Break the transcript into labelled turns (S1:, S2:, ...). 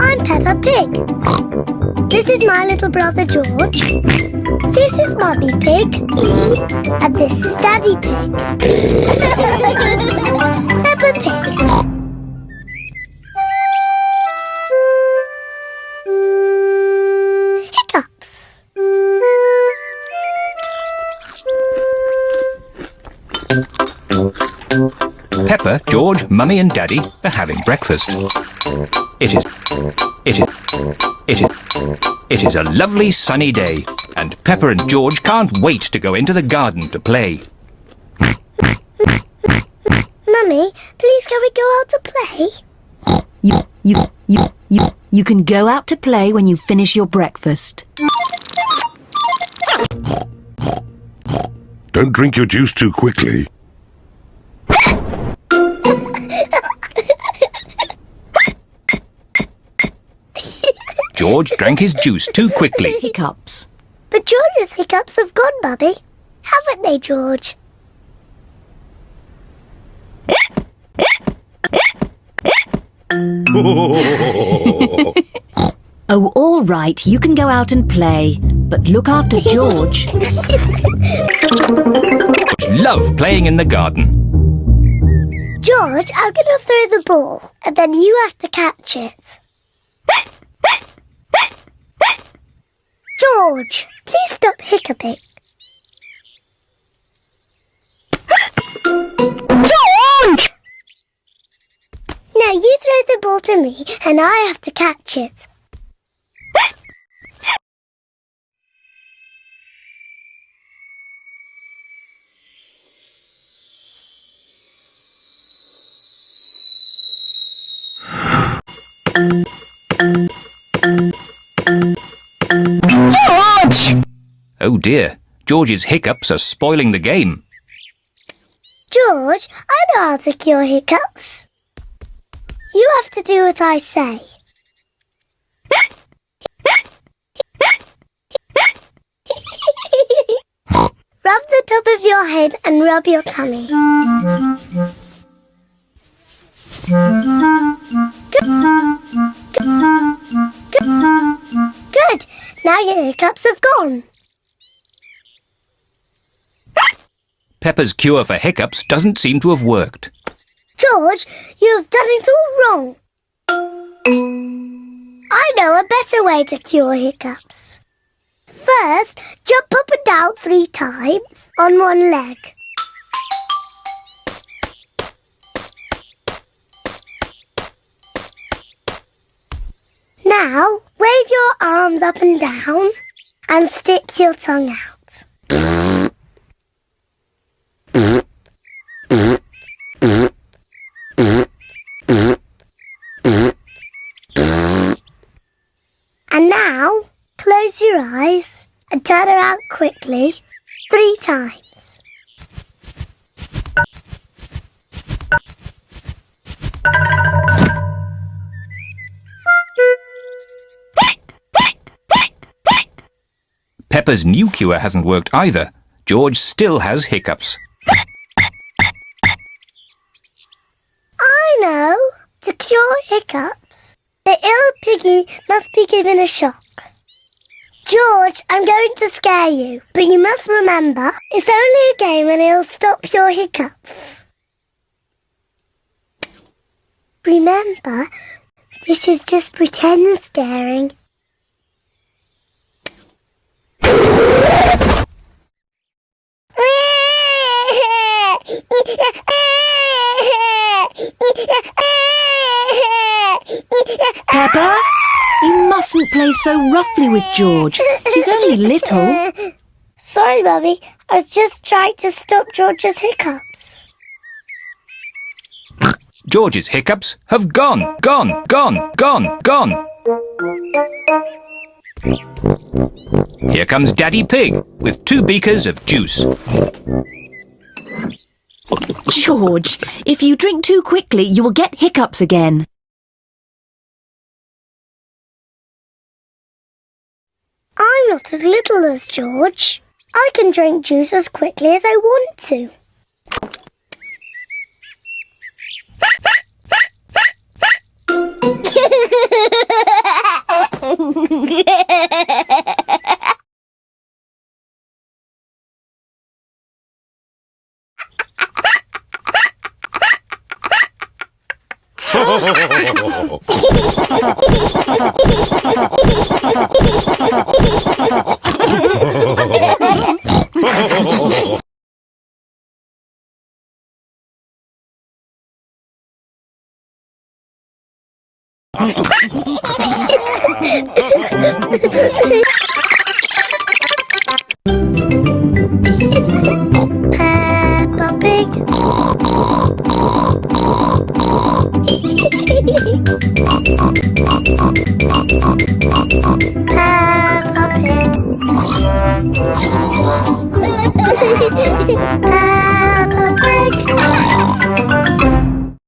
S1: I'm Peppa Pig. This is my little brother George. This is Mummy Pig. And this is Daddy Pig. Peppa Pig. Hiccups.
S2: Peppa, George, Mummy and Daddy are having breakfast. It is a lovely sunny day, and Peppa and George can't wait to go into the garden to play.
S1: Mummy, please can we go out to play?
S3: You can go out to play when you finish your breakfast.
S4: Don't drink your juice too quickly.
S2: George drank his juice too quickly.
S3: Hiccups.
S1: But George's hiccups have gone, Mummy. Haven't they, George?
S3: Oh, all right, you can go out and play, but look after George.
S2: Love playing in the garden.
S1: George, I'm going to throw the ball, and then you have to catch it. George, please stop hiccuping. George! Now you throw the ball to me, and I have to catch it. George!
S2: Oh dear, George's hiccups are spoiling the game.
S1: George, I know how to cure hiccups. You have to do what I say. Rub the top of your head and rub your tummy. Good. Now your hiccups have gone.
S2: Peppa's cure for hiccups doesn't seem to have worked.
S1: George, you have done it all wrong. I know a better way to cure hiccups. First, jump up and down 3 times on one leg. Now, wave your arms up and down and stick your tongue out. And now, close your eyes and turn around quickly 3 times.
S2: Peppa's new cure hasn't worked either. George still has hiccups.
S1: I know. To cure hiccups, the ill piggy must be given a shock. George, I'm going to scare you, but you must remember, it's only a game and it'll stop your hiccups. Remember, this is just pretend scaring.
S3: Peppa, you mustn't play so roughly with George. He's only little.
S1: Sorry, Mummy. I was just trying to stop George's hiccups.
S2: George's hiccups have gone. Here comes Daddy Pig with 2 beakers of juice.
S3: George, if you drink too quickly, you will get hiccups again.
S1: I'm not as little as George. I can drink juice as quickly as I want to. Peppa Pig. Peppa Pig. Peppa Pig.